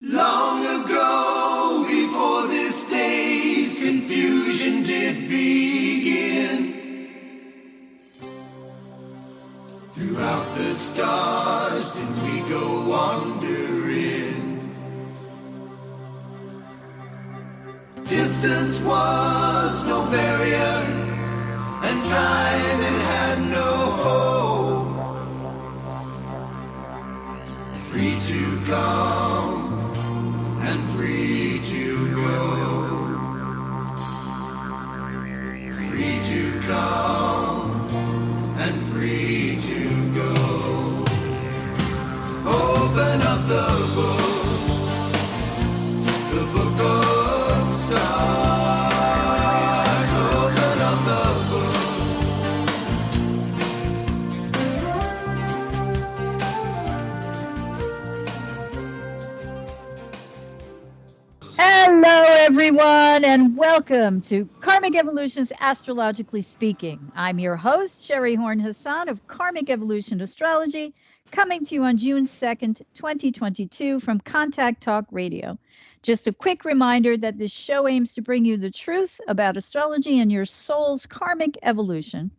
Long ago, before this day's confusion did begin, throughout the stars did we go wandering. Distance was no barrier, and time it had no hope. Free to come and free to go. Free to come and free to go. Open up the book of stars. Open up the Hello, everyone, and welcome to Karmic Evolution's Astrologically Speaking. I'm your host, SHERI Horn Hasan of Karmic Evolution Astrology, coming to you on June 2nd, 2022 from Contact Talk Radio. Just a quick reminder that this show aims to bring you the truth about astrology and your soul's karmic evolution.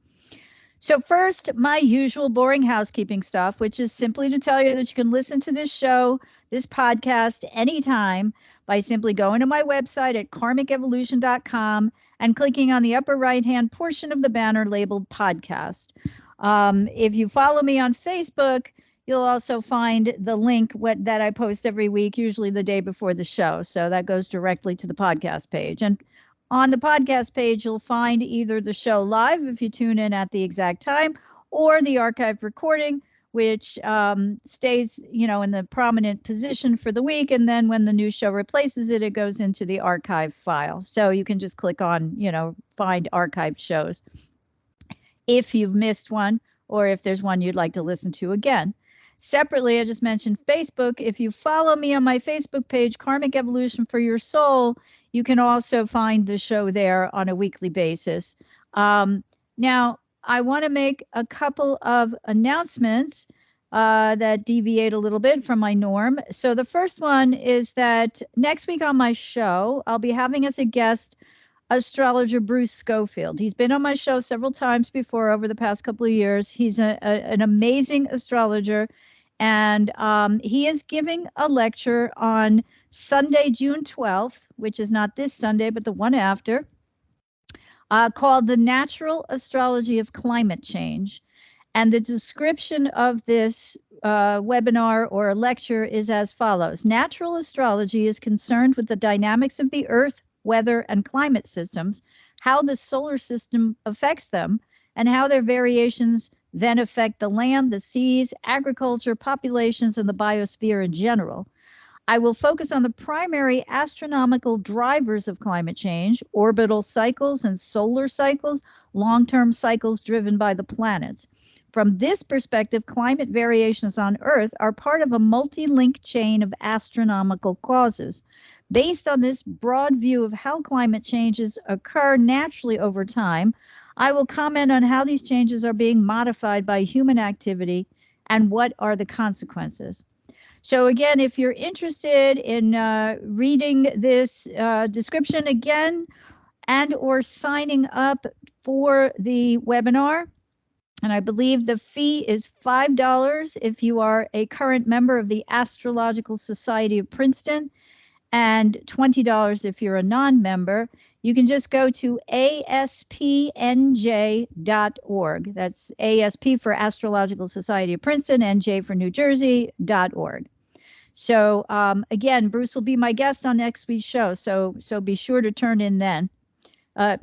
So first, my usual boring housekeeping stuff, which is simply to tell you that you can listen to this show, this podcast, anytime by simply going to my website at karmicevolution.com and clicking on the upper right-hand portion of the banner labeled podcast. If you follow me on Facebook, you'll also find the link that I post every week, usually the day before the show. So that goes directly to the podcast page. And on the podcast page, you'll find either the show live if you tune in at the exact time, or the archived recording, which stays, in the prominent position for the week. And then when the new show replaces it, it goes into the archive file. So you can just click on, find archived shows if you've missed one, or if there's one you'd like to listen to again. Separately, I just mentioned Facebook. If you follow me on my Facebook page, Karmic Evolution for Your Soul, you can also find the show there on a weekly basis. Now, I want to make a couple of announcements that deviate a little bit from my norm. So the first one is that next week on my show, I'll be having as a guest astrologer Bruce Schofield. He's been on my show several times before over the past couple of years. He's an amazing astrologer, and he is giving a lecture on Sunday, June 12th, which is not this Sunday, but the one after, called The Natural Astrology of Climate Change. And the description of this webinar or lecture is as follows. Natural astrology is concerned with the dynamics of the Earth, weather, and climate systems, how the solar system affects them, and how their variations then affect the land, the seas, agriculture, populations, and the biosphere in general. I will focus on the primary astronomical drivers of climate change, orbital cycles and solar cycles, long-term cycles driven by the planets. From this perspective, climate variations on Earth are part of a multi-linked chain of astronomical causes. Based on this broad view of how climate changes occur naturally over time, I will comment on how these changes are being modified by human activity and what are the consequences. So again, if you're interested in reading this description again and or signing up for the webinar, and I believe the fee is $5 if you are a current member of the Astrological Society of Princeton, and $20 if you're a non-member. You can just go to aspnj.org. That's ASP for Astrological Society of Princeton, NJ for New Jersey.org. So again, Bruce will be my guest on next week's show. So be sure to turn in then. Oh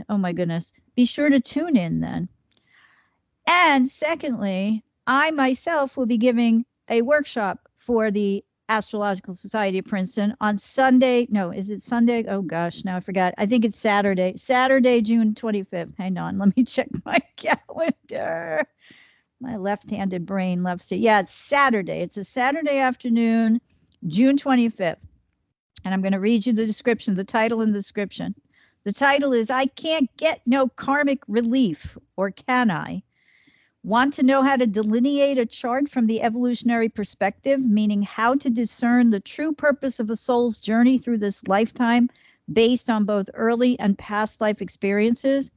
my goodness. Be sure to tune in then. And secondly, I myself will be giving a workshop for the Astrological Society of Princeton on Sunday. No, is it Sunday? Oh gosh, now I forgot. I think it's Saturday, June 25th. Hang on, let me check my calendar. My left-handed brain loves to. Yeah, it's Saturday. It's a Saturday afternoon, June 25th. And I'm going to read you the description, the title and the description. The title is, I Can't Get No Karmic Relief, or Can I? Want to know how to delineate a chart from the evolutionary perspective, meaning how to discern the true purpose of a soul's journey through this lifetime based on both early and past life experiences?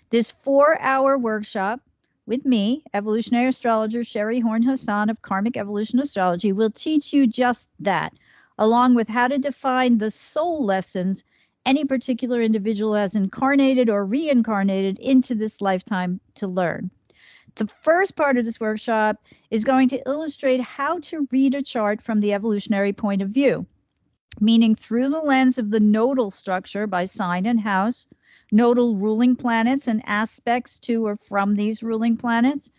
This 4-hour workshop with me, evolutionary astrologer SHERI HORN HASAN of Karmic Evolution Astrology, will teach you just that, along with how to define the soul lessons any particular individual has incarnated or reincarnated into this lifetime to learn. The first part of this workshop is going to illustrate how to read a chart from the evolutionary point of view, meaning through the lens of the nodal structure by sign and house, nodal ruling planets and aspects to or from these ruling planets,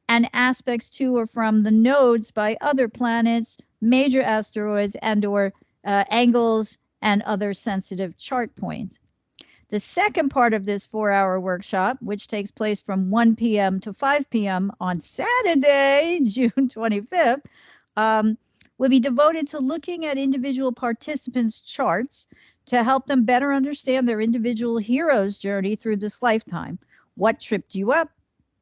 and aspects to or from the nodes by other planets, major asteroids, and or angles and other sensitive chart points. The second part of this 4-hour workshop, which takes place from 1 p.m. to 5 p.m. on Saturday, June 25th, will be devoted to looking at individual participants' charts to help them better understand their individual hero's journey through this lifetime. What tripped you up,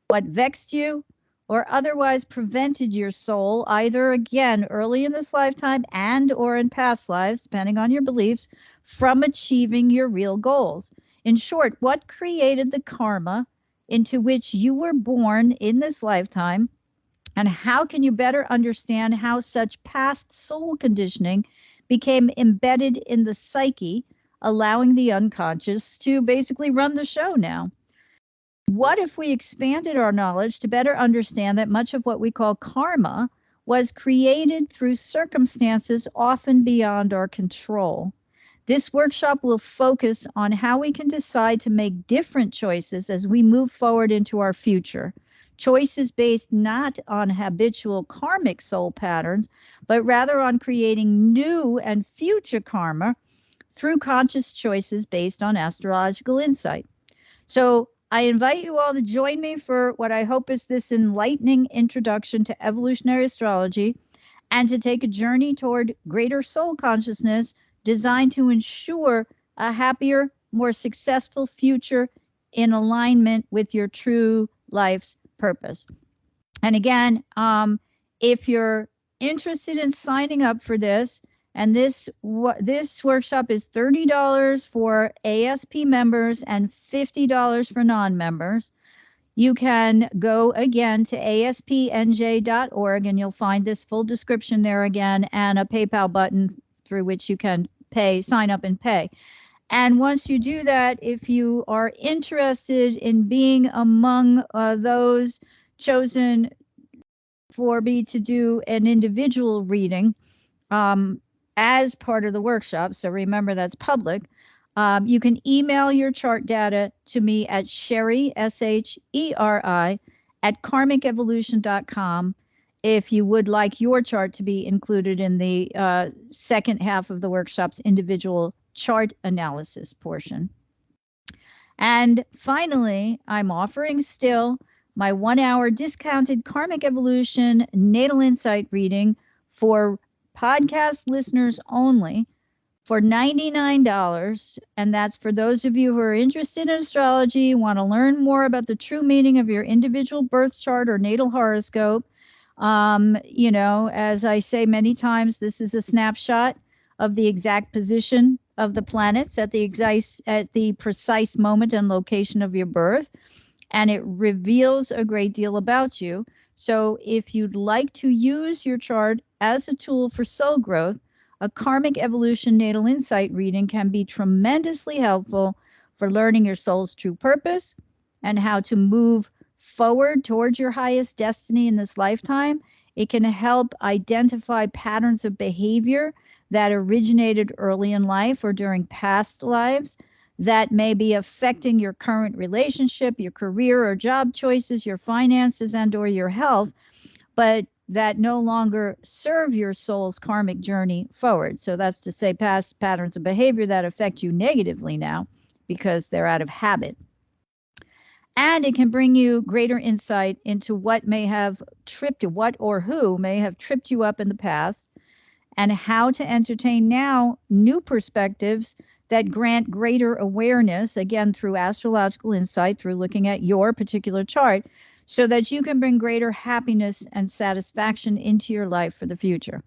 what vexed you, or otherwise prevented your soul, either again early in this lifetime and or in past lives, depending on your beliefs, from achieving your real goals. In short, what created the karma into which you were born in this lifetime, and how can you better understand how such past soul conditioning became embedded in the psyche, allowing the unconscious to basically run the show now? What if we expanded our knowledge to better understand that much of what we call karma was created through circumstances often beyond our control? This workshop will focus on how we can decide to make different choices as we move forward into our future. Choices based not on habitual karmic soul patterns, but rather on creating new and future karma through conscious choices based on astrological insight. So I invite you all to join me for what I hope is this enlightening introduction to evolutionary astrology, and to take a journey toward greater soul consciousness designed to ensure a happier, more successful future in alignment with your true life's purpose. And again, if you're interested in signing up for this, and this workshop is $30 for ASP members and $50 for non-members. You can go again to aspnj.org, and you'll find this full description there again, and a PayPal button through which you can sign up and pay. And once you do that, if you are interested in being among those chosen for me to do an individual reading, as part of the workshop, so remember that's public, you can email your chart data to me at SHERI, SHERI, at karmicevolution.com if you would like your chart to be included in the second half of the workshop's individual chart analysis portion. And finally, I'm offering still my 1-hour discounted Karmic Evolution Natal Insight reading for podcast listeners only for $99, and that's for those of you who are interested in astrology, want to learn more about the true meaning of your individual birth chart or natal horoscope. You know, as I say many times, this is a snapshot of the exact position of the planets at the precise moment and location of your birth, and it reveals a great deal about you. So if you'd like to use your chart as a tool for soul growth, a Karmic Evolution Natal Insight reading can be tremendously helpful for learning your soul's true purpose and how to move forward towards your highest destiny in this lifetime. It can help identify patterns of behavior that originated early in life or during past lives that may be affecting your current relationship, your career or job choices, your finances, and or your health, but that no longer serve your soul's karmic journey forward. So that's to say past patterns of behavior that affect you negatively now because they're out of habit. And it can bring you greater insight into what may have tripped you, what or who may have tripped you up in the past, and how to entertain now new perspectives that grant greater awareness, again, through astrological insight, through looking at your particular chart, so that you can bring greater happiness and satisfaction into your life for the future.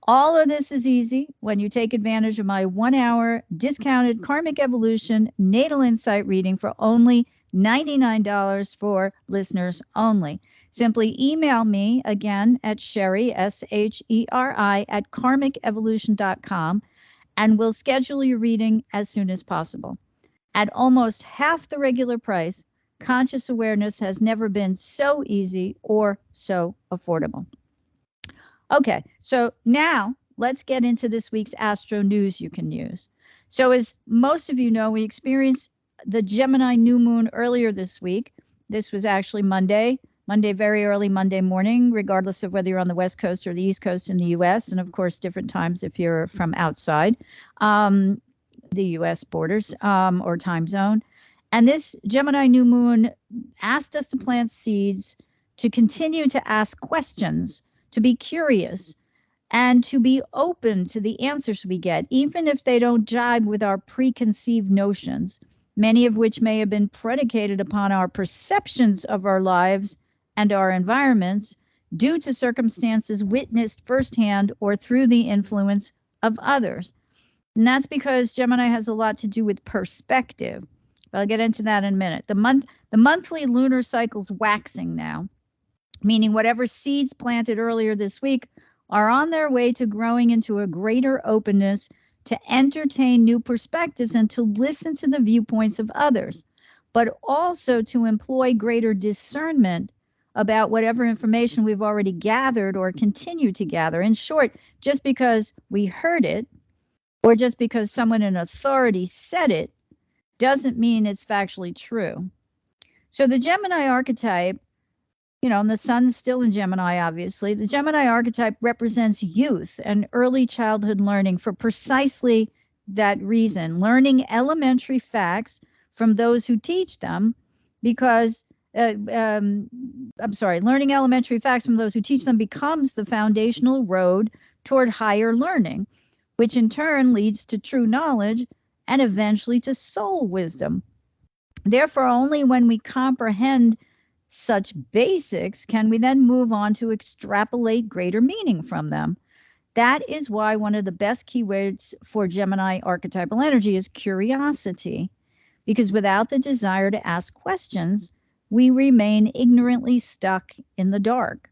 All of this is easy when you take advantage of my 1-hour discounted Karmic Evolution Natal Insight reading for only $99 for listeners only. Simply email me again at Sheri, SHERI, at karmicevolution.com, and we'll schedule your reading as soon as possible. At almost half the regular price, conscious awareness has never been so easy or so affordable. Okay, so now let's get into this week's Astro news you can use. So as most of you know, we experienced the Gemini new moon earlier this week. This was actually Monday, very early Monday morning, regardless of whether you're on the West Coast or the East Coast in the U.S., and of course different times if you're from outside the U.S. borders or time zone. And this Gemini new moon asked us to plant seeds, to continue to ask questions, to be curious, and to be open to the answers we get, even if they don't jibe with our preconceived notions, many of which may have been predicated upon our perceptions of our lives and our environments due to circumstances witnessed firsthand or through the influence of others. And that's because Gemini has a lot to do with perspective. But I'll get into that in a minute. The monthly lunar cycle's waxing now, meaning whatever seeds planted earlier this week are on their way to growing into a greater openness to entertain new perspectives and to listen to the viewpoints of others, but also to employ greater discernment about whatever information we've already gathered or continue to gather. In short, just because we heard it or just because someone in authority said it doesn't mean it's factually true. So the Gemini archetype, and the sun's still in Gemini, obviously. The Gemini archetype represents youth and early childhood learning for precisely that reason. Learning elementary facts from those who teach them learning elementary facts from those who teach them becomes the foundational road toward higher learning, which in turn leads to true knowledge and eventually to soul wisdom. Therefore, only when we comprehend such basics can we then move on to extrapolate greater meaning from them. That is why one of the best keywords for Gemini archetypal energy is curiosity, because without the desire to ask questions, we remain ignorantly stuck in the dark.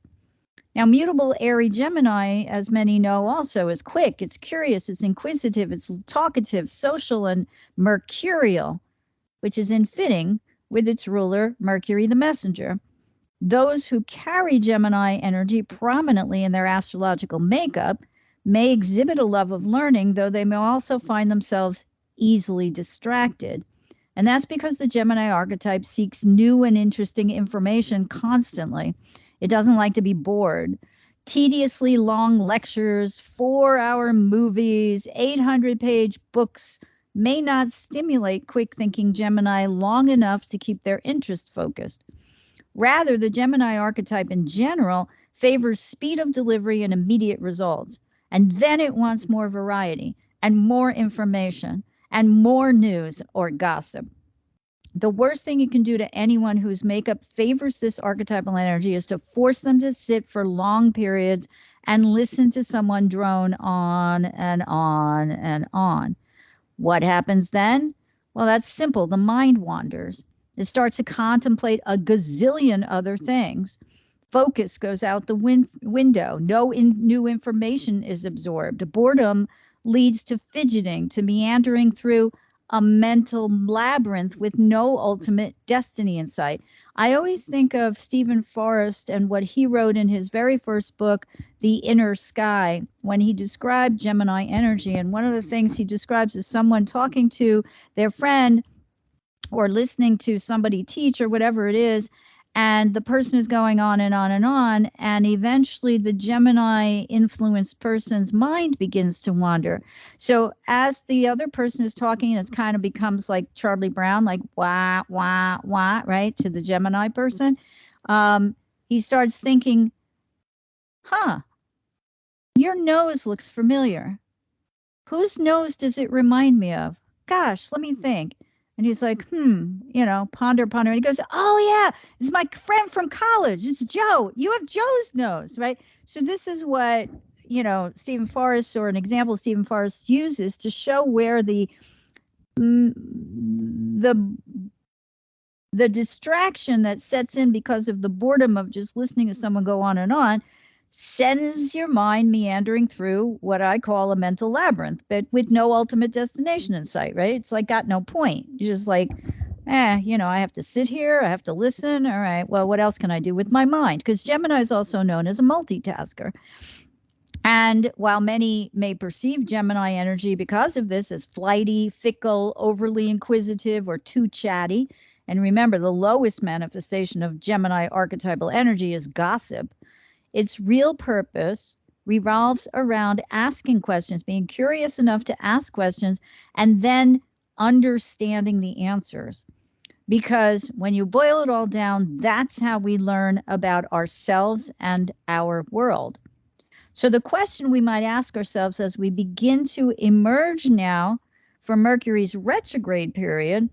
Now, mutable Aries Gemini, as many know also, is quick, it's curious, it's inquisitive, it's talkative, social, and mercurial, which is in fitting with its ruler, Mercury the messenger. Those who carry Gemini energy prominently in their astrological makeup may exhibit a love of learning, though they may also find themselves easily distracted. And that's because the Gemini archetype seeks new and interesting information constantly. It doesn't like to be bored. Tediously long lectures, 4-hour movies, 800-page books may not stimulate quick-thinking Gemini long enough to keep their interest focused. Rather, the Gemini archetype in general favors speed of delivery and immediate results. And then it wants more variety and more information and more news or gossip. The worst thing you can do to anyone whose makeup favors this archetypal energy is to force them to sit for long periods and listen to someone drone on and on and on. What happens then? Well, that's simple. The mind wanders. It starts to contemplate a gazillion other things. Focus goes out the window. No new information is absorbed. Boredom leads to fidgeting, to meandering through a mental labyrinth with no ultimate destiny in sight. I always think of Stephen Forrest and what he wrote in his very first book, The Inner Sky, when he described Gemini energy. And one of the things he describes is someone talking to their friend or listening to somebody teach or whatever it is, and the person is going on and on and on, and eventually the Gemini influenced person's mind begins to wander. So as the other person is talking, it kind of becomes like Charlie Brown, like wah, wah, wah, right, to the Gemini person. He starts thinking, your nose looks familiar. Whose nose does it remind me of? Gosh, let me think. And he's like, ponder, ponder. And he goes, oh, yeah, it's my friend from college. It's Joe. You have Joe's nose, right? So this is what, Stephen Forrest, or an example Stephen Forrest uses to show where the distraction that sets in because of the boredom of just listening to someone go on sends your mind meandering through what I call a mental labyrinth, but with no ultimate destination in sight, right? It's like got no point. You're just like, I have to sit here, I have to listen. All right, well, what else can I do with my mind? Because Gemini is also known as a multitasker. And while many may perceive Gemini energy because of this as flighty, fickle, overly inquisitive, or too chatty, and remember, the lowest manifestation of Gemini archetypal energy is gossip. Its real purpose revolves around asking questions, being curious enough to ask questions, and then understanding the answers. Because when you boil it all down, that's how we learn about ourselves and our world. So the question we might ask ourselves as we begin to emerge now from Mercury's retrograde period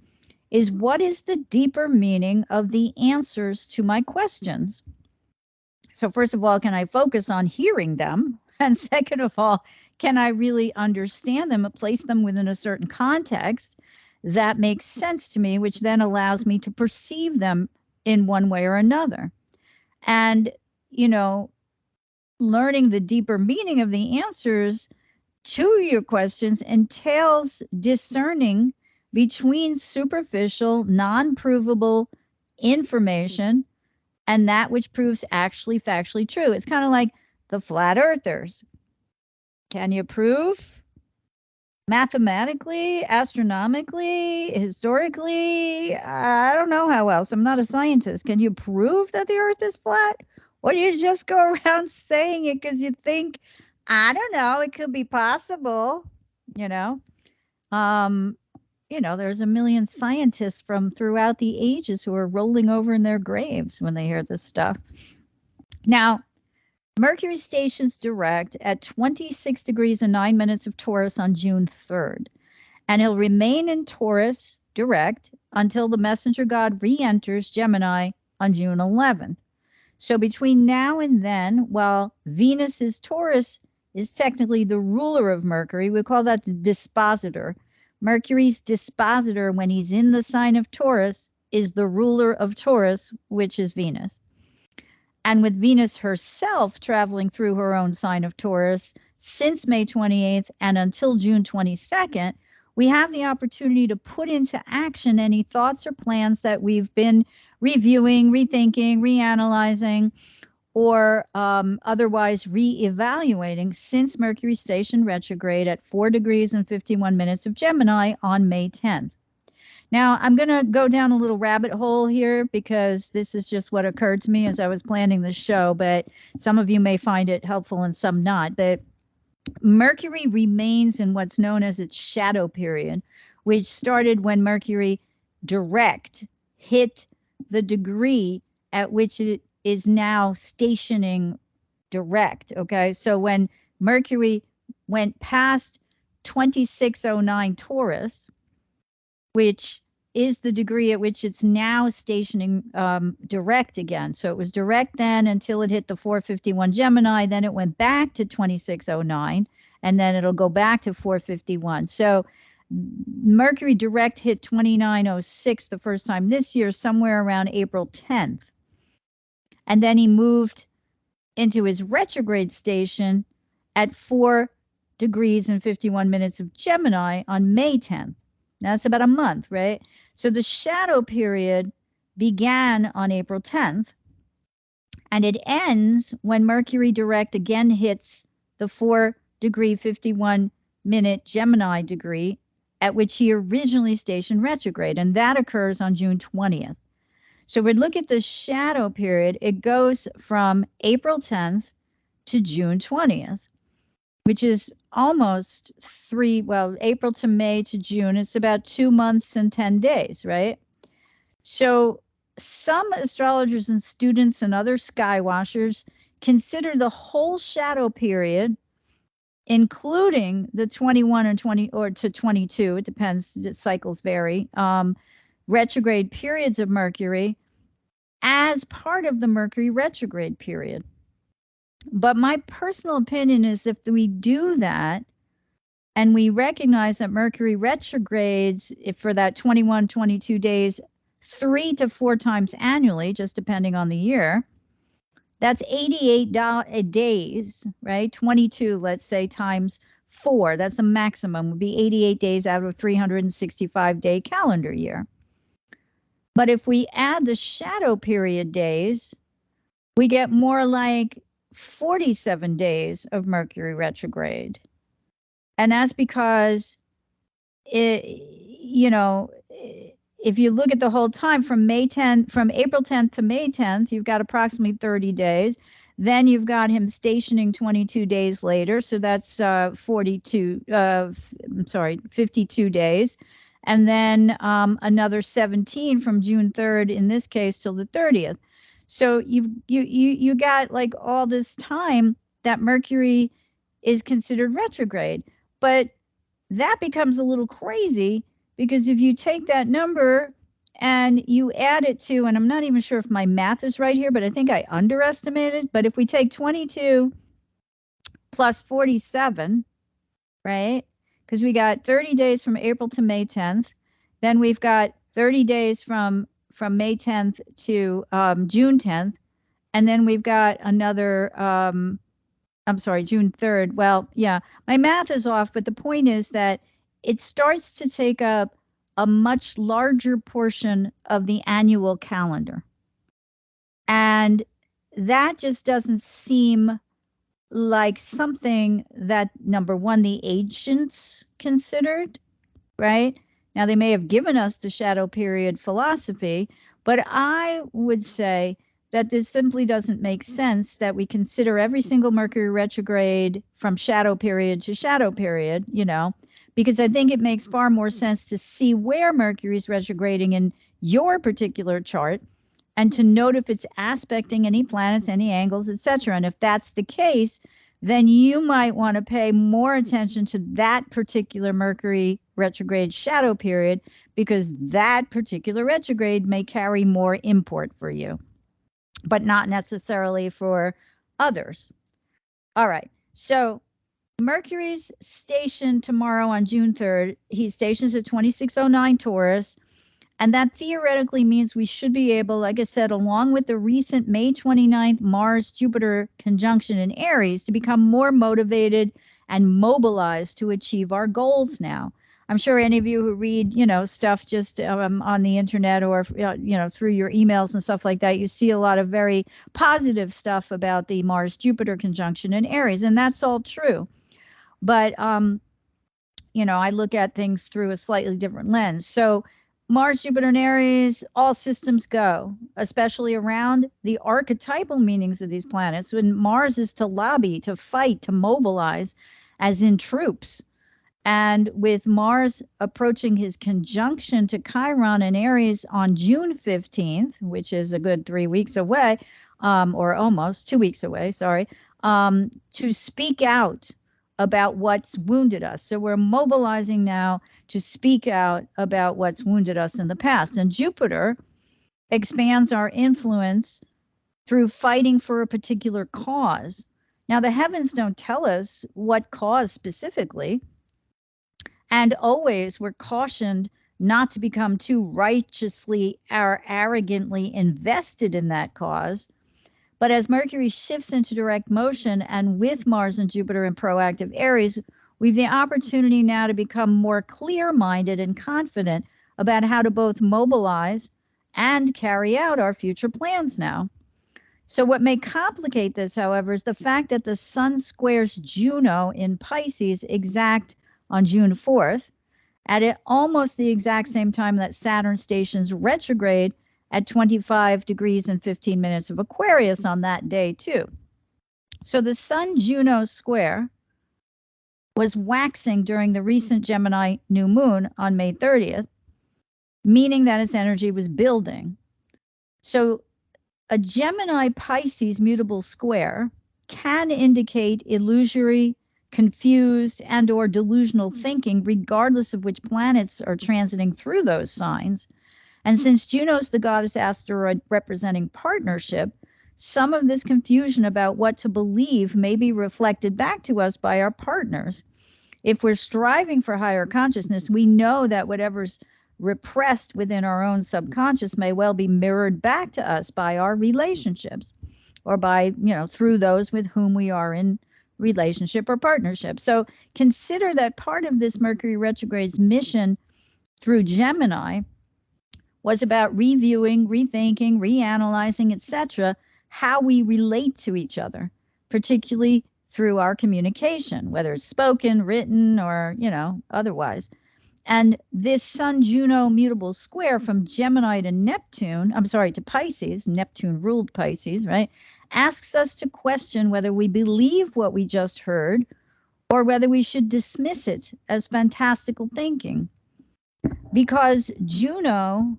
is, what is the deeper meaning of the answers to my questions? So first of all, can I focus on hearing them? And second of all, can I really understand them and place them within a certain context that makes sense to me, which then allows me to perceive them in one way or another? And, learning the deeper meaning of the answers to your questions entails discerning between superficial, non-provable information and that which proves actually factually true. It's kind of like the flat earthers. Can you prove mathematically, astronomically, historically? I don't know how else. I'm not a scientist. Can you prove that the earth is flat? Or do you just go around saying it because you think, I don't know, it could be possible, there's a million scientists from throughout the ages who are rolling over in their graves when they hear this stuff. Now, Mercury stations direct at 26 degrees and 9 minutes of Taurus on June 3rd. And he'll remain in Taurus direct until the messenger god re-enters Gemini on June 11th. So between now and then, while Venus's Taurus is technically the ruler of Mercury, we call that the dispositor. Mercury's dispositor, when he's in the sign of Taurus, is the ruler of Taurus, which is Venus. And with Venus herself traveling through her own sign of Taurus since May 28th and until June 22nd, we have the opportunity to put into action any thoughts or plans that we've been reviewing, rethinking, reanalyzing, or otherwise re-evaluating since Mercury stationed retrograde at 4 degrees and 51 minutes of Gemini on May 10th. Now, I'm going to go down a little rabbit hole here because this is just what occurred to me as I was planning this show, but some of you may find it helpful and some not. But Mercury remains in what's known as its shadow period, which started when Mercury direct hit the degree at which it is now stationing direct. Okay, so when Mercury went past 2609 Taurus, which is the degree at which it's now stationing direct again. So it was direct then until it hit the 451 Gemini. Then it went back to 2609, and then it'll go back to 451. So Mercury direct hit 2906 the first time this year, somewhere around April 10th. And then he moved into his retrograde station at 4 degrees and 51 minutes of Gemini on May 10th. Now, that's about a month, right? So the shadow period began on April 10th, and it ends when Mercury direct again hits the 4 degree 51 minute Gemini degree at which he originally stationed retrograde, and that occurs on June 20th. So we look at the shadow period. It goes from April 10th to June 20th, which is almost April to May to June. It's about 2 months and 10 days, right? So some astrologers and students and other sky watchers consider the whole shadow period including the 21 and 20 or to 22, it depends, the cycles vary, retrograde periods of Mercury as part of the Mercury retrograde period. But my personal opinion is if we do that and we recognize that Mercury retrogrades for that 21, 22 days, 3 to 4 times annually, just depending on the year, that's 88 days, right? 22, let's say, times 4. That's the maximum, would be 88 days out of a 365-day calendar year. But if we add the shadow period days, we get more like 47 days of Mercury retrograde. And that's because, if you look at the whole time from April 10th to May 10th, you've got approximately 30 days. Then you've got him stationing 22 days later. So that's 52 days. And then another 17 from June 3rd, in this case, till the 30th. So you got like all this time that Mercury is considered retrograde. But that becomes a little crazy, because if you take that number and you add it to, and I'm not even sure if my math is right here, but I think I underestimated. But if we take 22 plus 47, right? Because we got 30 days from April to May 10th. Then we've got 30 days from May 10th to June 10th. And then we've got another, June 3rd. Well, yeah, my math is off, but the point is that it starts to take up a much larger portion of the annual calendar. And that just doesn't seem like something that, number one, the ancients considered, right? Now, they may have given us the shadow period philosophy, but I would say that this simply doesn't make sense that we consider every single Mercury retrograde from shadow period to shadow period, because I think it makes far more sense to see where Mercury is retrograding in your particular chart and to note if it's aspecting any planets, any angles, etc. And if that's the case, then you might want to pay more attention to that particular Mercury retrograde shadow period, because that particular retrograde may carry more import for you, but not necessarily for others. All right. So Mercury's stationed tomorrow on June 3rd. He stations at 2609 Taurus. And that theoretically means we should be able, like I said, along with the recent May 29th Mars-Jupiter conjunction in Aries, to become more motivated and mobilized to achieve our goals now. I'm sure any of you who read, stuff just on the internet or, through your emails and stuff like that, you see a lot of very positive stuff about the Mars-Jupiter conjunction in Aries, and that's all true. But, I look at things through a slightly different lens. So Mars, Jupiter, and Aries, all systems go, especially around the archetypal meanings of these planets. When Mars is to lobby, to fight, to mobilize, as in troops. And with Mars approaching his conjunction to Chiron in Aries on June 15th, which is a good 3 weeks away, or almost 2 weeks away, to speak out about what's wounded us. So we're mobilizing now to speak out about what's wounded us in the past. And Jupiter expands our influence through fighting for a particular cause. Now, the heavens don't tell us what cause specifically. And always we're cautioned not to become too righteously or arrogantly invested in that cause. But as Mercury shifts into direct motion, and with Mars and Jupiter in proactive Aries, we've the opportunity now to become more clear-minded and confident about how to both mobilize and carry out our future plans now. So what may complicate this, however, is the fact that the Sun squares Juno in Pisces exact on June 4th, at almost the exact same time that Saturn stations retrograde at 25 degrees and 15 minutes of Aquarius on that day too. So the Sun-Juno square was waxing during the recent Gemini new moon on May 30th, meaning that its energy was building. So a Gemini-Pisces mutable square can indicate illusory confused, and or delusional thinking, regardless of which planets are transiting through those signs. And since Juno's the goddess asteroid representing partnership, some of this confusion about what to believe may be reflected back to us by our partners. If we're striving for higher consciousness, we know that whatever's repressed within our own subconscious may well be mirrored back to us by our relationships, or by, through those with whom we are in relationship or partnership. So consider that part of this Mercury retrograde's mission through Gemini was about reviewing, rethinking, reanalyzing, etc., how we relate to each other, particularly through our communication, whether it's spoken, written, or, otherwise. And this Sun-Juno mutable square from Gemini to Neptune, to Pisces, Neptune ruled Pisces, right, asks us to question whether we believe what we just heard or whether we should dismiss it as fantastical thinking. Because Juno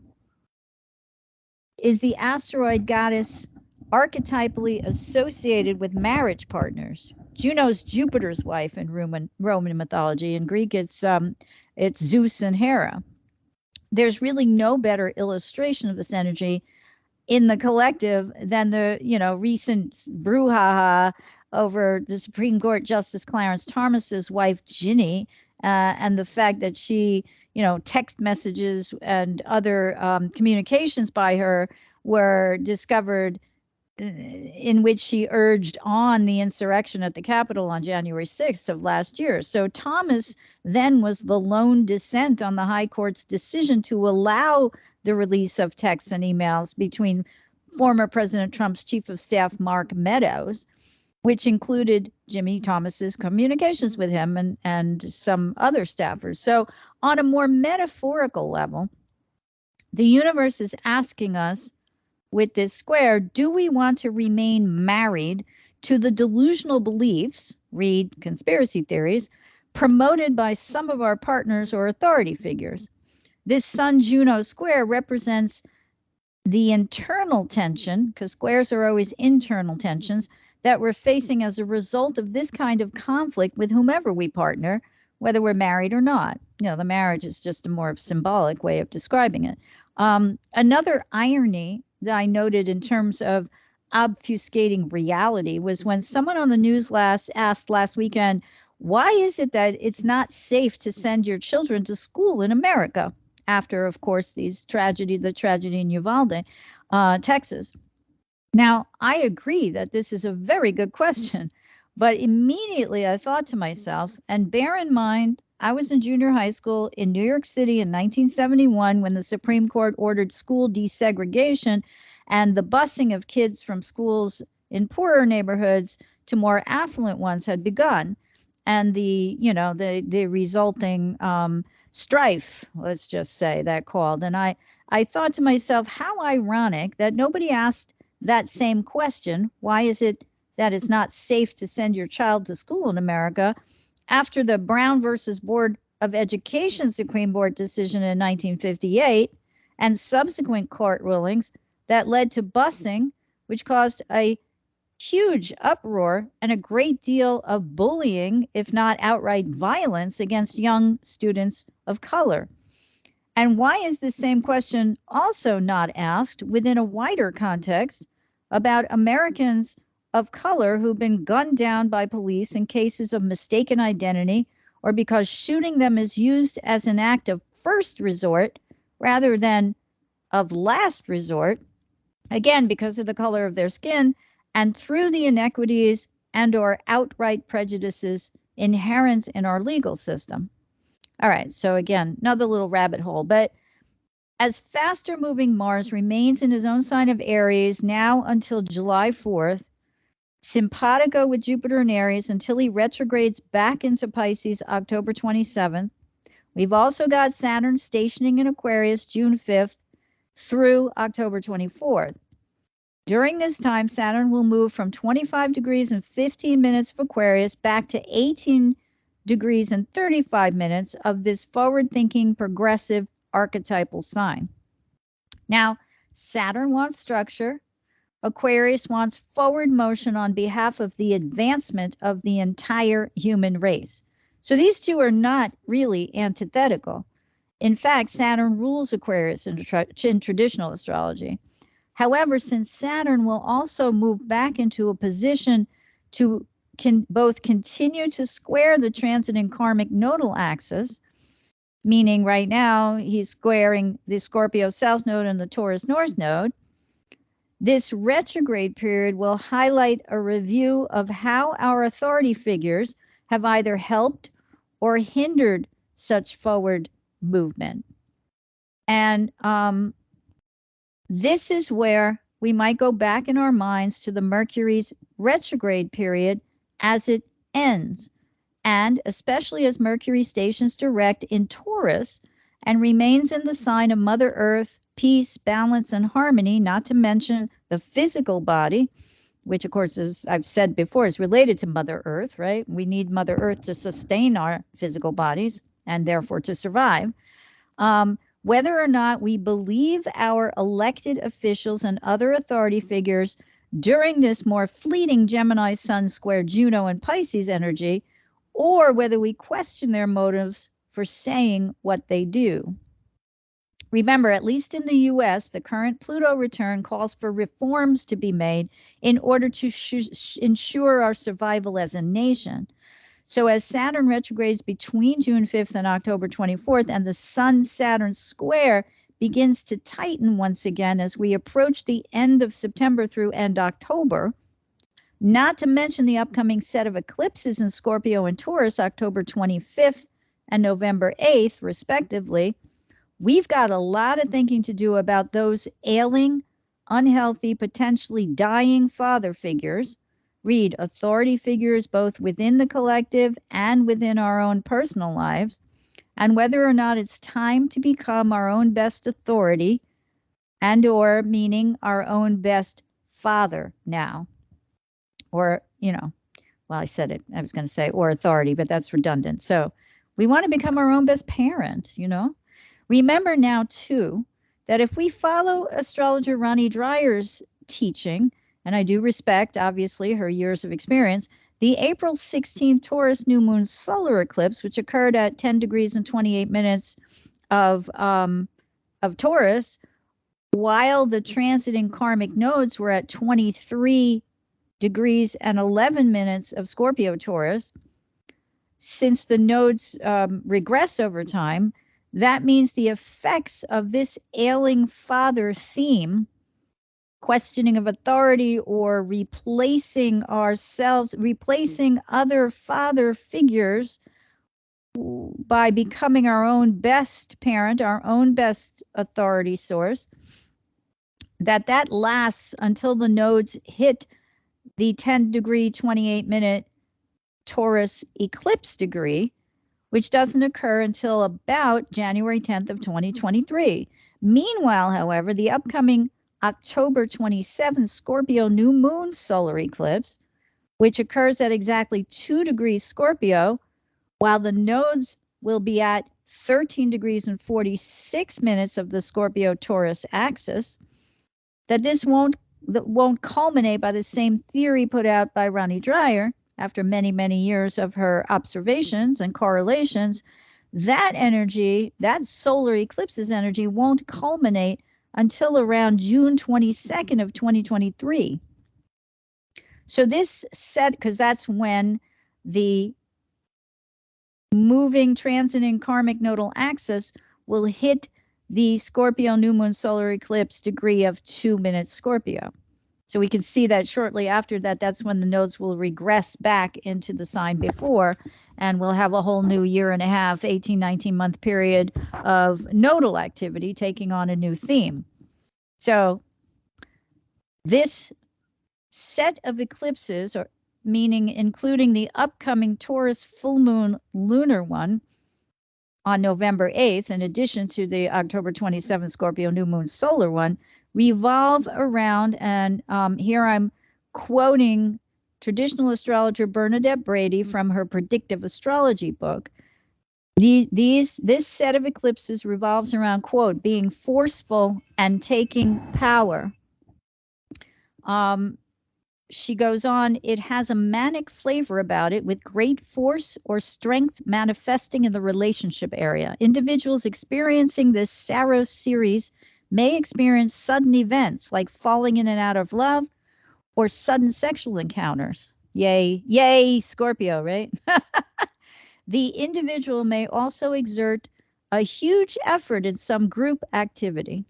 is the asteroid goddess archetypally associated with marriage partners. Juno's Jupiter's wife in Roman mythology. In Greek, it's Zeus and Hera. There's really no better illustration of this energy in the collective than the recent brouhaha over the Supreme Court Justice Clarence Thomas's wife Ginny, and the fact that she, text messages and other communications by her were discovered in which she urged on the insurrection at the Capitol on January 6th of last year. So Thomas then was the lone dissent on the High Court's decision to allow the release of texts and emails between former President Trump's Chief of Staff, Mark Meadows, which included Jimmy Thomas's communications with him and some other staffers. So on a more metaphorical level, the universe is asking us, with this square, do we want to remain married to the delusional beliefs, read conspiracy theories, promoted by some of our partners or authority figures? This Sun-Juno square represents the internal tension, because squares are always internal tensions, that we're facing as a result of this kind of conflict with whomever we partner, whether we're married or not. The marriage is just a more symbolic way of describing it. Another irony that I noted in terms of obfuscating reality was when someone on the news asked last weekend, why is it that it's not safe to send your children to school in America after, of course, the tragedy in Uvalde, Texas? Now, I agree that this is a very good question, but immediately I thought to myself, and bear in mind, I was in junior high school in New York City in 1971 when the Supreme Court ordered school desegregation and the busing of kids from schools in poorer neighborhoods to more affluent ones had begun. And the resulting strife, let's just say, that called. And I thought to myself, how ironic that nobody asked that same question, why is it that it's not safe to send your child to school in America, after the Brown versus Board of Education Supreme Court decision in 1958 and subsequent court rulings that led to busing, which caused a huge uproar and a great deal of bullying, if not outright violence, against young students of color. And why is the same question also not asked within a wider context about Americans of color who've been gunned down by police in cases of mistaken identity, or because shooting them is used as an act of first resort rather than of last resort, again, because of the color of their skin and through the inequities and or outright prejudices inherent in our legal system? All right, so again, another little rabbit hole, but as faster moving Mars remains in his own sign of Aries now until July 4th, simpatico with Jupiter in Aries until he retrogrades back into Pisces October 27th. We've also got Saturn stationing in Aquarius June 5th through October 24th. During this time, Saturn will move from 25 degrees and 15 minutes of Aquarius back to 18 degrees and 35 minutes of this forward-thinking, progressive, archetypal sign. Now, Saturn wants structure, Aquarius wants forward motion on behalf of the advancement of the entire human race. So these two are not really antithetical. In fact, Saturn rules Aquarius in traditional astrology. However, since Saturn will also move back into a position to both continue to square the transit and karmic nodal axis, meaning right now he's squaring the Scorpio South Node and the Taurus North Node, this retrograde period will highlight a review of how our authority figures have either helped or hindered such forward movement. And this is where we might go back in our minds to the Mercury's retrograde period as it ends. And especially as Mercury stations direct in Taurus and remains in the sign of Mother Earth, peace, balance, and harmony, not to mention the physical body, which of course, as I've said before, is related to Mother Earth, right? We need Mother Earth to sustain our physical bodies and therefore to survive. Whether or not we believe our elected officials and other authority figures during this more fleeting Gemini Sun square Juno and Pisces energy, or whether we question their motives for saying what they do. Remember, at least in the US, the current Pluto return calls for reforms to be made in order to ensure our survival as a nation. So as Saturn retrogrades between June 5th and October 24th, and the Sun-Saturn square begins to tighten once again as we approach the end of September through end October, not to mention the upcoming set of eclipses in Scorpio and Taurus, October 25th and November 8th, respectively, we've got a lot of thinking to do about those ailing, unhealthy, potentially dying father figures. Read authority figures both within the collective and within our own personal lives, and whether or not it's time to become our own best authority and or meaning our own best father now. Or, well, I said it, I was going to say or authority, but that's redundant. So we want to become our own best parent, Remember now, too, that if we follow astrologer Ronnie Dreyer's teaching, and I do respect, obviously, her years of experience, the April 16th Taurus new moon solar eclipse, which occurred at 10 degrees and 28 minutes of Taurus, while the transit and karmic nodes were at 23 degrees and 11 minutes of Scorpio Taurus, since the nodes regress over time, that means the effects of this ailing father theme, questioning of authority or replacing ourselves, replacing other father figures by becoming our own best parent, our own best authority source, that lasts until the nodes hit the 10 degree, 28 minute Taurus eclipse degree, which doesn't occur until about January 10th of 2023. Meanwhile, however, the upcoming October 27th Scorpio new moon solar eclipse, which occurs at exactly 2 degrees Scorpio, while the nodes will be at 13 degrees and 46 minutes of the Scorpio-Taurus axis, that this won't culminate by the same theory put out by Ronnie Dreyer after many, many years of her observations and correlations. That energy, that solar eclipse's energy, won't culminate until around June 22nd of 2023. So this set, because that's when the moving transit and karmic nodal axis will hit the Scorpio new moon solar eclipse degree of 2 minutes Scorpio. So we can see that shortly after that, that's when the nodes will regress back into the sign before, and we'll have a whole new year and a half, 18, 19 month period of nodal activity taking on a new theme. So this set of eclipses, or meaning including the upcoming Taurus full moon lunar one on November 8th, in addition to the October 27th Scorpio new moon solar one, revolve around, and here I'm quoting traditional astrologer Bernadette Brady from her predictive astrology book. This set of eclipses revolves around, quote, being forceful and taking power. She goes on, it has a manic flavor about it with great force or strength manifesting in the relationship area. Individuals experiencing this Saros series may experience sudden events like falling in and out of love or sudden sexual encounters. Yay, yay, Scorpio, right? The individual may also exert a huge effort in some group activity.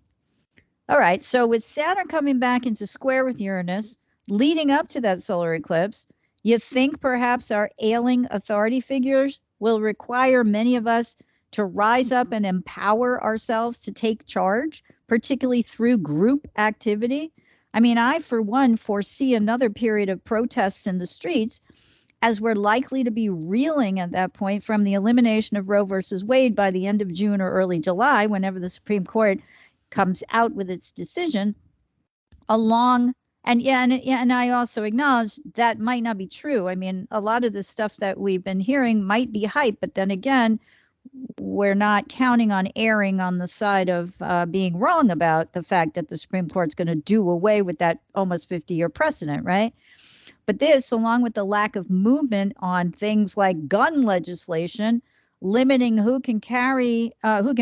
All right, so with Saturn coming back into square with Uranus, leading up to that solar eclipse, you think perhaps our ailing authority figures will require many of us to rise up and empower ourselves to take charge, particularly through group activity? I mean, I, for one, foresee another period of protests in the streets, as we're likely to be reeling at that point from the elimination of Roe versus Wade by the end of June or early July, whenever the Supreme Court comes out with its decision, along. And I also acknowledge that might not be true. I mean, a lot of the stuff that we've been hearing might be hype, but then again, we're not counting on erring on the side of being wrong about the fact that the Supreme Court's going to do away with that almost 50-year precedent, right? But this, along with the lack of movement on things like gun legislation, limiting who can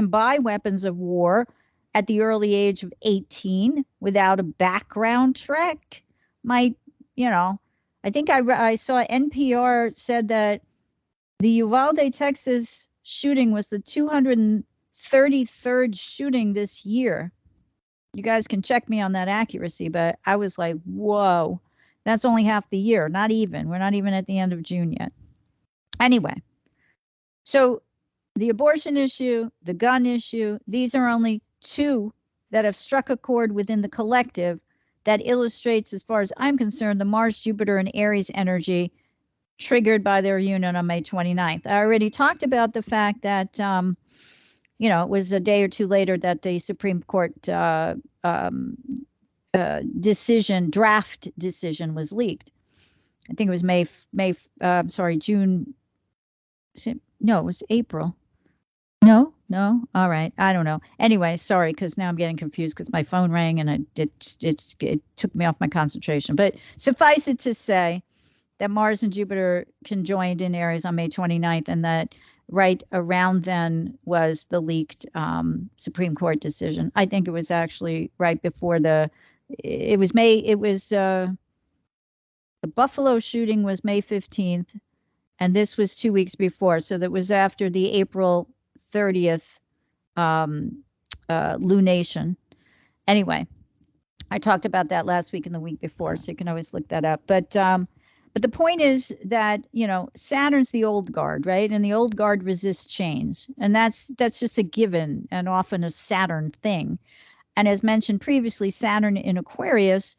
buy weapons of war at the early age of 18 without a background check, might, I think I saw NPR said that the Uvalde, Texas shooting was the 233rd shooting this year. You guys can check me on that accuracy, but I was like, whoa. That's only half the year, not even. We're not even at the end of June yet. Anyway, so the abortion issue, the gun issue, these are only two that have struck a chord within the collective that illustrates, as far as I'm concerned, the Mars, Jupiter, and Aries energy triggered by their union on May 29th. I already talked about the fact that, it was a day or two later that the Supreme Court draft decision was leaked. I think it was June. No, it was April. No. All right. I don't know. Anyway, sorry, because now I'm getting confused because my phone rang and it took me off my concentration. But suffice it to say that Mars and Jupiter conjoined in Aries on May 29th, and that right around then was the leaked Supreme Court decision. I think it was actually right before the Buffalo shooting was May 15th, and this was 2 weeks before. So that was after the April 30th lunation. Anyway, I talked about that last week and the week before, so you can always look that up. But the point is that, Saturn's the old guard, right? And the old guard resists change. And that's just a given and often a Saturn thing. And as mentioned previously, Saturn in Aquarius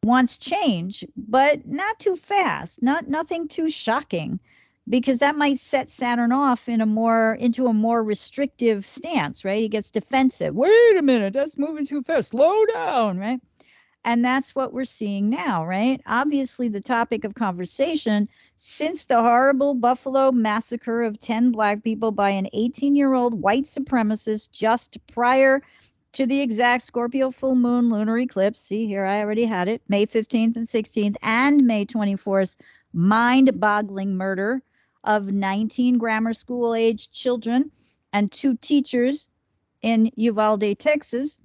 wants change, but not too fast, nothing too shocking, because that might set Saturn off into a more restrictive stance, right? He gets defensive. Wait a minute, that's moving too fast. Slow down, right? And that's what we're seeing now, right? Obviously, the topic of conversation since the horrible Buffalo massacre of 10 Black people by an 18-year-old white supremacist just prior to the exact Scorpio full moon lunar eclipse. See here, I already had it. May 15th and 16th and May 24th, mind-boggling murder of 19 grammar school-aged children and 2 teachers in Uvalde, Texas,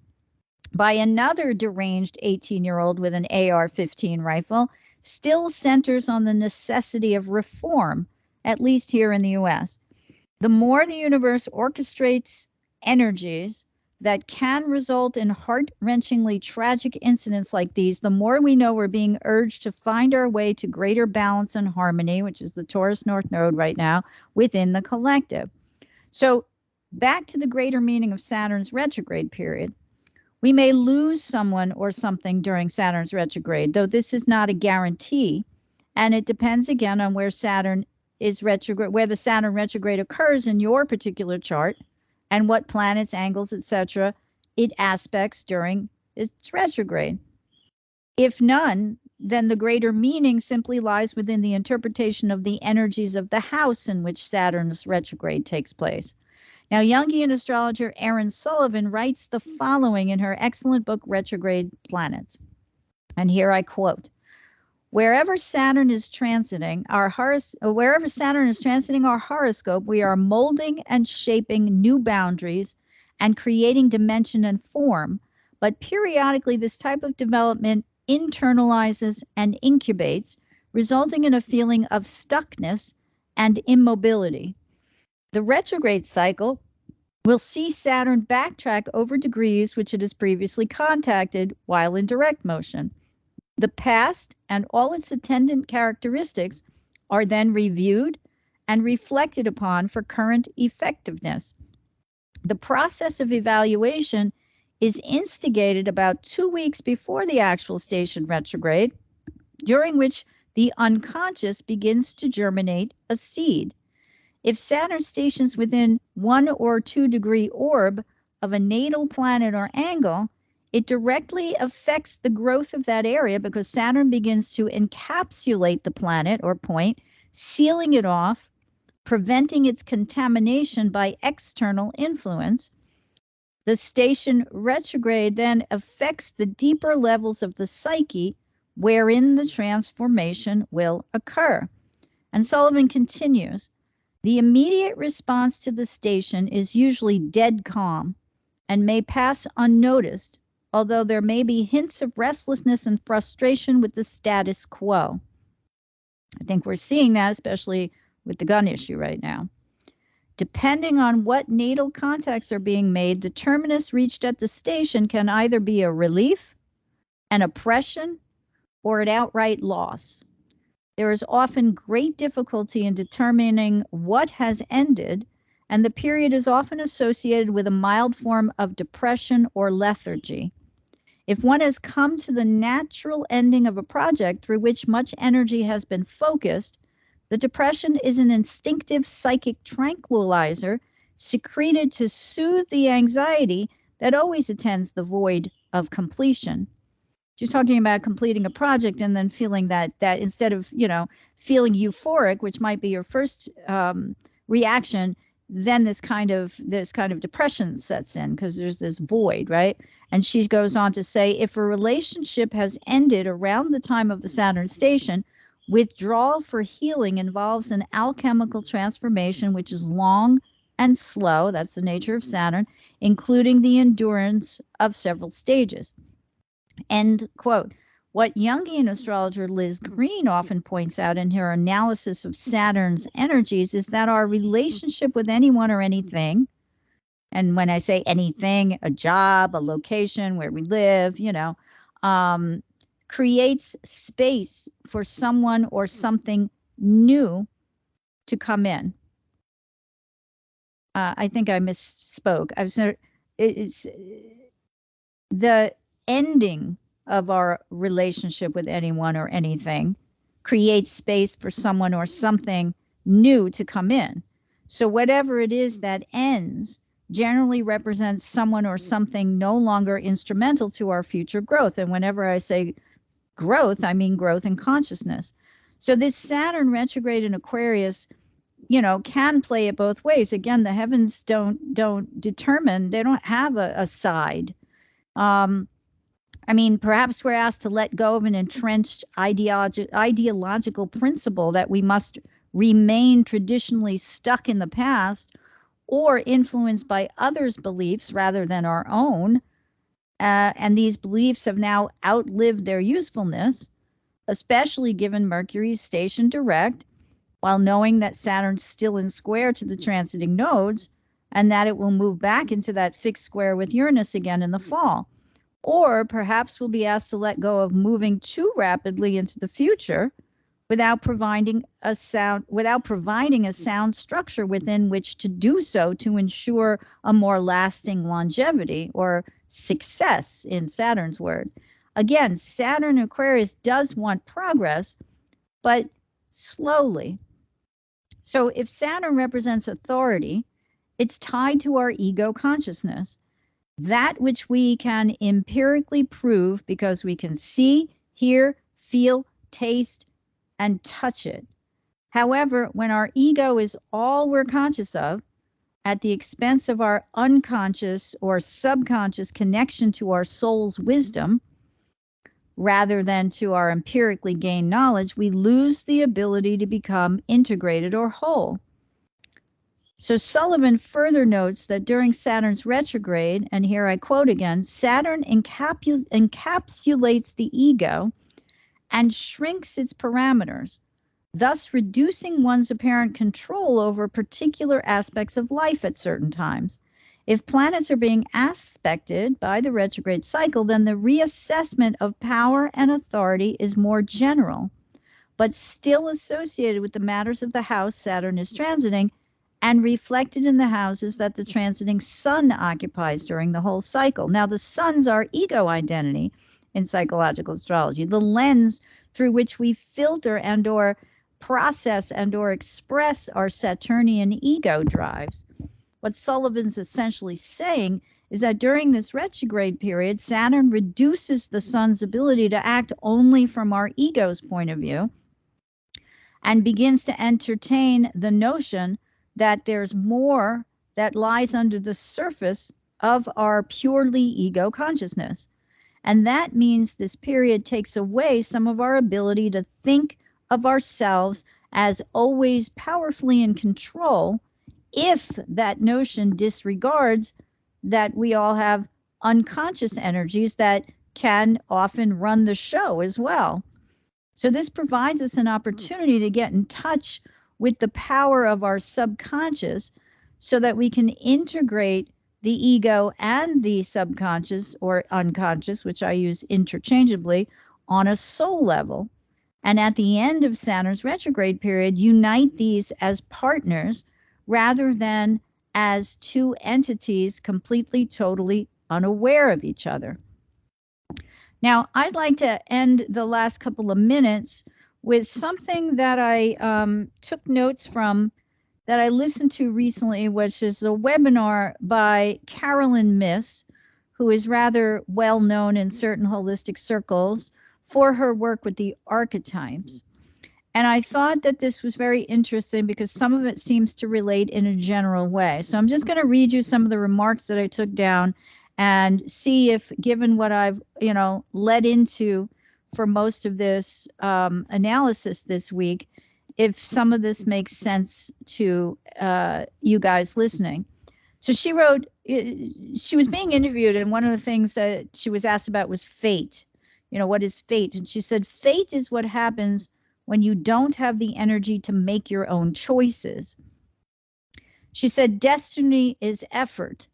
by another deranged 18-year-old with an AR-15 rifle, still centers on the necessity of reform, at least here in the U.S. The more the universe orchestrates energies that can result in heart-wrenchingly tragic incidents like these, the more we know we're being urged to find our way to greater balance and harmony, which is the Taurus North Node right now, within the collective. So back to the greater meaning of Saturn's retrograde period. We may lose someone or something during Saturn's retrograde, though this is not a guarantee, and it depends again on where Saturn is retrograde, where the Saturn retrograde occurs in your particular chart, and what planets, angles, etc. it aspects during its retrograde. If none, then the greater meaning simply lies within the interpretation of the energies of the house in which Saturn's retrograde takes place. Now, Jungian astrologer Erin Sullivan writes the following in her excellent book, Retrograde Planets. And here I quote, wherever Saturn is transiting our horoscope, we are molding and shaping new boundaries and creating dimension and form. But periodically, this type of development internalizes and incubates, resulting in a feeling of stuckness and immobility. The retrograde cycle will see Saturn backtrack over degrees which it has previously contacted while in direct motion. The past and all its attendant characteristics are then reviewed and reflected upon for current effectiveness. The process of evaluation is instigated about 2 weeks before the actual station retrograde, during which the unconscious begins to germinate a seed. If Saturn stations within 1 or 2 degree orb of a natal planet or angle, it directly affects the growth of that area because Saturn begins to encapsulate the planet or point, sealing it off, preventing its contamination by external influence. The station retrograde then affects the deeper levels of the psyche wherein the transformation will occur. And Sullivan continues, the immediate response to the station is usually dead calm and may pass unnoticed, although there may be hints of restlessness and frustration with the status quo. I think we're seeing that, especially with the gun issue right now. Depending on what natal contacts are being made, the terminus reached at the station can either be a relief, an oppression, or an outright loss. There is often great difficulty in determining what has ended, and the period is often associated with a mild form of depression or lethargy. If one has come to the natural ending of a project through which much energy has been focused, the depression is an instinctive psychic tranquilizer secreted to soothe the anxiety that always attends the void of completion. She's talking about completing a project and then feeling that instead of, feeling euphoric, which might be your first reaction, then this kind of depression sets in because there's this void, right? And she goes on to say, if a relationship has ended around the time of a Saturn station, withdrawal for healing involves an alchemical transformation, which is long and slow. That's the nature of Saturn, including the endurance of several stages. End quote. What Jungian astrologer Liz Green often points out in her analysis of Saturn's energies is that our relationship with anyone or anything, and when I say anything, a job, a location where we live, creates space for someone or something new to come in. I think I misspoke. It's the ending of our relationship with anyone or anything creates space for someone or something new to come in. So whatever it is that ends generally represents someone or something no longer instrumental to our future growth. And whenever I say growth, I mean growth in consciousness. So this Saturn retrograde in Aquarius, can play it both ways. Again, the heavens don't determine, they don't have a side. Perhaps we're asked to let go of an entrenched ideological principle that we must remain traditionally stuck in the past or influenced by others' beliefs rather than our own. And these beliefs have now outlived their usefulness, especially given Mercury's station direct, while knowing that Saturn's still in square to the transiting nodes and that it will move back into that fixed square with Uranus again in the fall. Or perhaps we'll be asked to let go of moving too rapidly into the future without providing a sound structure within which to do so to ensure a more lasting longevity or success, in Saturn's word. Again, Saturn Aquarius does want progress, but slowly. So if Saturn represents authority, it's tied to our ego consciousness, that which we can empirically prove because we can see, hear, feel, taste, and touch it. However, when our ego is all we're conscious of, at the expense of our unconscious or subconscious connection to our soul's wisdom, rather than to our empirically gained knowledge, we lose the ability to become integrated or whole. So Sullivan further notes that during Saturn's retrograde, and here I quote again, Saturn encapsulates the ego and shrinks its parameters, thus reducing one's apparent control over particular aspects of life at certain times. If planets are being aspected by the retrograde cycle, then the reassessment of power and authority is more general, but still associated with the matters of the house Saturn is transiting and reflected in the houses that the transiting sun occupies during the whole cycle. Now, the sun's our ego identity in psychological astrology, the lens through which we filter and or process and or express our Saturnian ego drives. What Sullivan's essentially saying is that during this retrograde period, Saturn reduces the sun's ability to act only from our ego's point of view and begins to entertain the notion that there's more that lies under the surface of our purely ego consciousness. And that means this period takes away some of our ability to think of ourselves as always powerfully in control, if that notion disregards that we all have unconscious energies that can often run the show as well. So this provides us an opportunity to get in touch with the power of our subconscious so that we can integrate the ego and the subconscious or unconscious, which I use interchangeably, on a soul level. And at the end of Saturn's retrograde period, unite these as partners rather than as two entities completely, totally unaware of each other. Now, I'd like to end the last couple of minutes with something that I took notes from that I listened to recently, which is a webinar by Carolyn Myss, who is rather well known in certain holistic circles for her work with the archetypes. And I thought that this was very interesting because some of it seems to relate in a general way. So I'm just going to read you some of the remarks that I took down and see if, given what I've, led into for most of this analysis this week, if some of this makes sense to you guys listening. So she wrote, she was being interviewed, and one of the things that she was asked about was fate. What is fate? And she said, fate is what happens when you don't have the energy to make your own choices. She said, destiny is effort,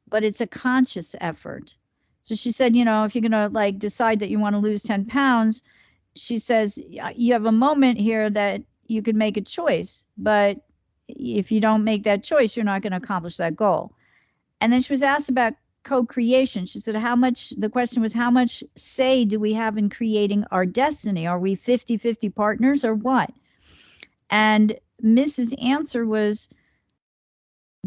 but it's a conscious effort. So she said, if you're going to decide that you want to lose 10 pounds, she says, you have a moment here that you could make a choice, but if you don't make that choice, you're not going to accomplish that goal. And then she was asked about co-creation. She said, the question was, how much say do we have in creating our destiny? Are we 50-50 partners or what? And Mrs. answer was,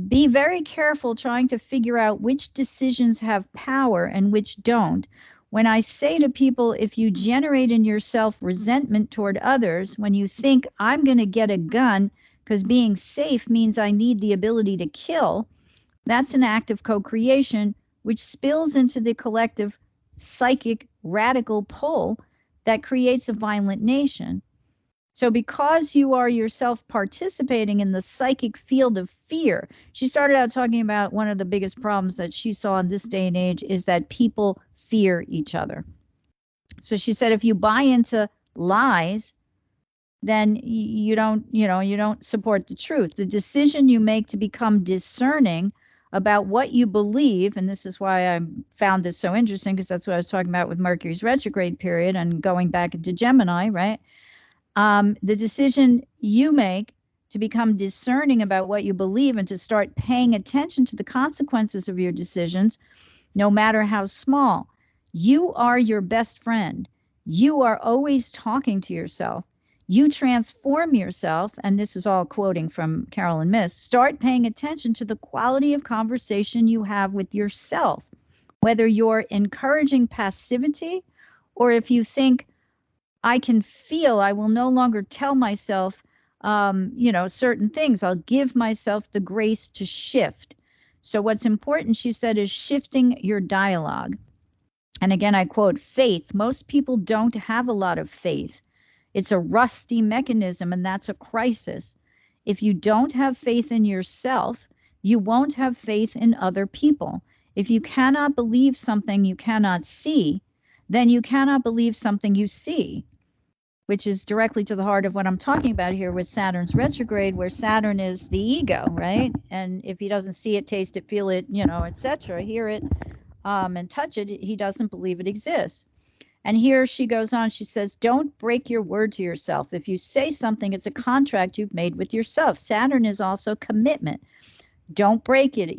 be very careful trying to figure out which decisions have power and which don't. When I say to people, if you generate in yourself resentment toward others, when you think I'm going to get a gun because being safe means I need the ability to kill, that's an act of co-creation, which spills into the collective psychic radical pull that creates a violent nation. So because you are yourself participating in the psychic field of fear, she started out talking about one of the biggest problems that she saw in this day and age is that people fear each other. So she said, if you buy into lies, then you don't support the truth. The decision you make to become discerning about what you believe, and this is why I found this so interesting, because that's what I was talking about with Mercury's retrograde period and going back into Gemini, right? The decision you make to become discerning about what you believe and to start paying attention to the consequences of your decisions, no matter how small. You are your best friend. You are always talking to yourself. You transform yourself, and this is all quoting from Carolyn Myss, start paying attention to the quality of conversation you have with yourself, whether you're encouraging passivity or if you think, I can feel, I will no longer tell myself, certain things. I'll give myself the grace to shift. So what's important, she said, is shifting your dialogue. And again, I quote, faith. Most people don't have a lot of faith. It's a rusty mechanism, and that's a crisis. If you don't have faith in yourself, you won't have faith in other people. If you cannot believe something you cannot see, then you cannot believe something you see, which is directly to the heart of what I'm talking about here with Saturn's retrograde, where Saturn is the ego, right? And if he doesn't see it, taste it, feel it, etc., hear it, and touch it, he doesn't believe it exists. And here she goes on, she says, don't break your word to yourself. If you say something, it's a contract you've made with yourself. Saturn is also commitment. Don't break it.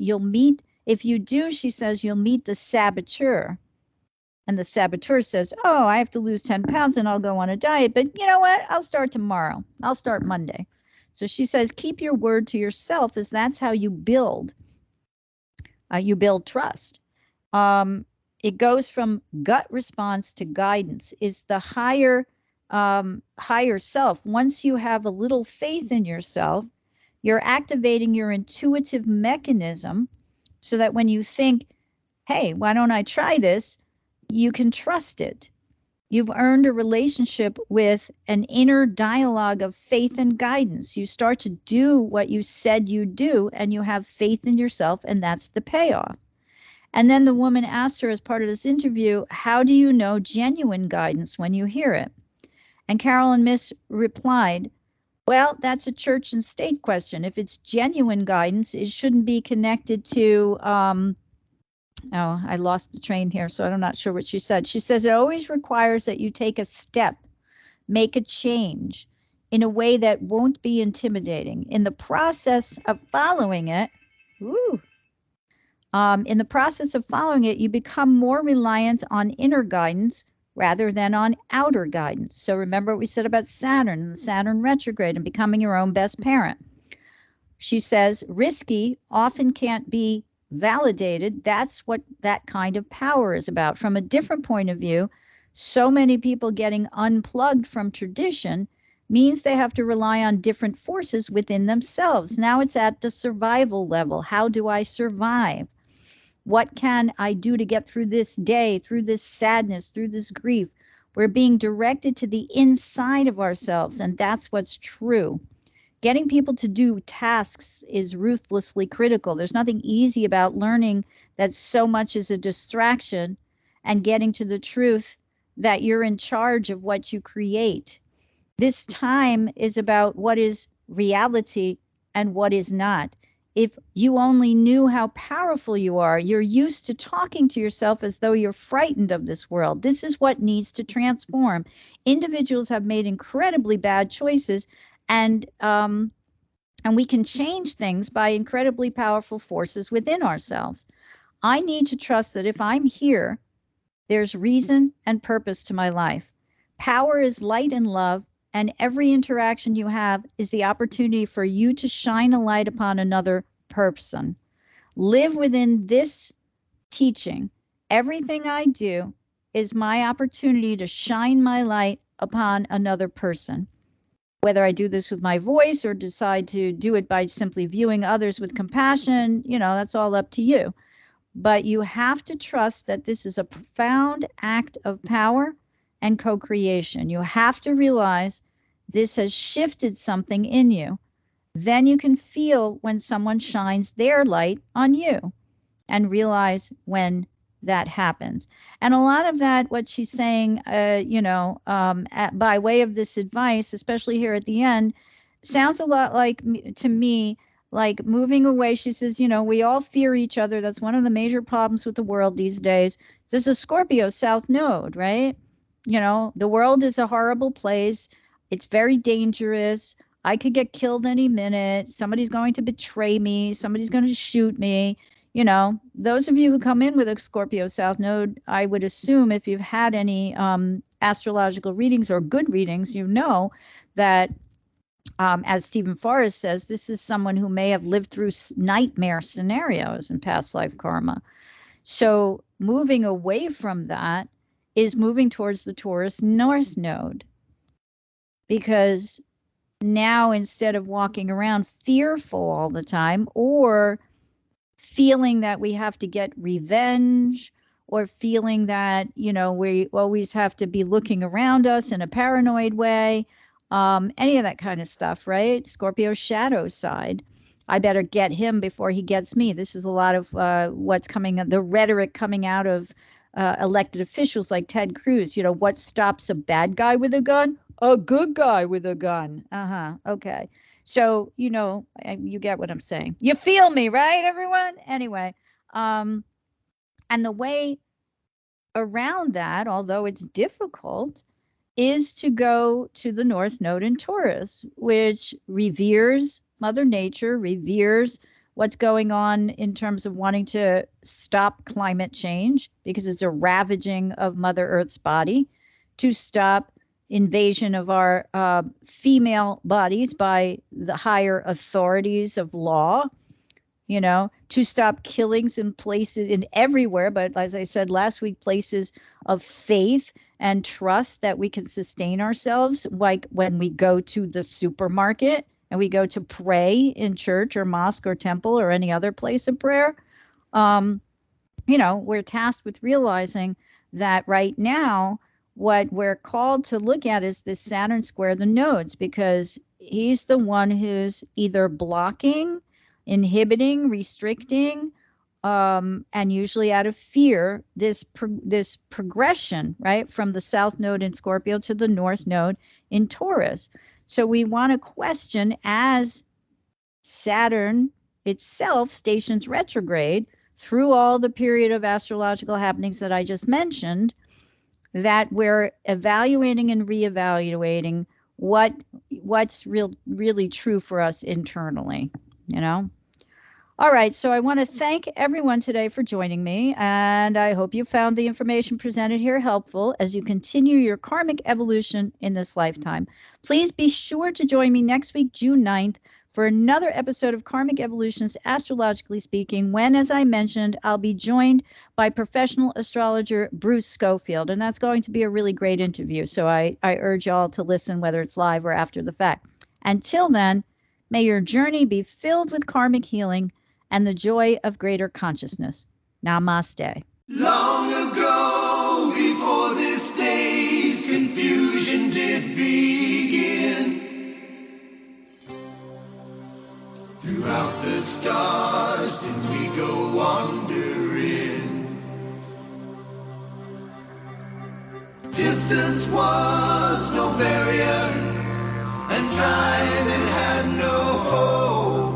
If you do, she says, you'll meet the saboteur. And the saboteur says, oh, I have to lose 10 pounds and I'll go on a diet. But you know what? I'll start tomorrow. I'll start Monday. So she says, keep your word to yourself, as that's how you build. You build trust. It goes from gut response to guidance. Is the higher self. Once you have a little faith in yourself, you're activating your intuitive mechanism so that when you think, hey, why don't I try this? You can trust it. You've earned a relationship with an inner dialogue of faith and guidance. You start to do what you said you'd do, and you have faith in yourself, and that's the payoff. And then the woman asked her as part of this interview, how do you know genuine guidance when you hear it? And Carolyn Miss replied, well, that's a church and state question. If it's genuine guidance, it shouldn't be connected to, I lost the train here, so I'm not sure what she said. She says it always requires that you take a step, make a change in a way that won't be intimidating. In the process of following it, you become more reliant on inner guidance rather than on outer guidance. So remember what we said about Saturn and the Saturn retrograde and becoming your own best parent. She says, risky often can't be validated. That's what that kind of power is about. From a different point of view, so many people getting unplugged from tradition means they have to rely on different forces within themselves. Now it's at the survival level. How do I survive? What can I do to get through this day, through this sadness, through this grief? We're being directed to the inside of ourselves, and that's what's true. Getting people to do tasks is ruthlessly critical. There's nothing easy about learning that so much is a distraction and getting to the truth that you're in charge of what you create. This time is about what is reality and what is not. If you only knew how powerful you are, you're used to talking to yourself as though you're frightened of this world. This is what needs to transform. Individuals have made incredibly bad choices, and we can change things by incredibly powerful forces within ourselves. I need to trust that if I'm here, there's reason and purpose to my life. Power is light and love, and every interaction you have is the opportunity for you to shine a light upon another person. Live within this teaching. Everything I do is my opportunity to shine my light upon another person. Whether I do this with my voice or decide to do it by simply viewing others with compassion, that's all up to you. But you have to trust that this is a profound act of power and co-creation. You have to realize this has shifted something in you. Then you can feel when someone shines their light on you and realize when that happens. And a lot of that, what she's saying, by way of this advice, especially here at the end, sounds a lot like, to me, like moving away. She says, we all fear each other. That's one of the major problems with the world these days. There's a Scorpio South Node, right? The world is a horrible place. It's very dangerous. I could get killed any minute. Somebody's going to betray me. Somebody's going to shoot me. Those of you who come in with a Scorpio South Node, I would assume if you've had any astrological readings or good readings, that, as Stephen Forrest says, this is someone who may have lived through nightmare scenarios in past life karma. So moving away from that is moving towards the Taurus North Node. Because now, instead of walking around fearful all the time or feeling that we have to get revenge or feeling that, we always have to be looking around us in a paranoid way, any of that kind of stuff, right? Scorpio's shadow side. I better get him before he gets me. This is a lot of what's coming, the rhetoric coming out of elected officials like Ted Cruz. What stops a bad guy with a gun? A good guy with a gun. Okay. So, you get what I'm saying. You feel me, right, everyone? Anyway, and the way around that, although it's difficult, is to go to the North Node in Taurus, which reveres Mother Nature, reveres what's going on in terms of wanting to stop climate change because it's a ravaging of Mother Earth's body, to stop invasion of our female bodies by the higher authorities of law, to stop killings in places in everywhere, but as I said last week, places of faith and trust that we can sustain ourselves, like when we go to the supermarket and we go to pray in church or mosque or temple or any other place of prayer. We're tasked with realizing that right now, what we're called to look at is this Saturn square the nodes, because he's the one who's either blocking, inhibiting, restricting, and usually out of fear, this progression, right, from the South Node in Scorpio to the North Node in Taurus. So we want to question, as Saturn itself stations retrograde through all the period of astrological happenings that I just mentioned, that we're evaluating and reevaluating what's really true for us internally, All right, so I want to thank everyone today for joining me, and I hope you found the information presented here helpful as you continue your karmic evolution in this lifetime. Please be sure to join me next week, June 9th, for another episode of Karmic Evolutions, Astrologically Speaking, when, as I mentioned, I'll be joined by professional astrologer Bruce Schofield, and that's going to be a really great interview, so I urge y'all to listen, whether it's live or after the fact. Until then, may your journey be filled with karmic healing and the joy of greater consciousness. Namaste. Long ago, before this day's confusion did begin, throughout the stars did we go wandering. Distance was no barrier, and time it had no hope.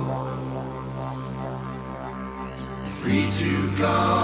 Free to go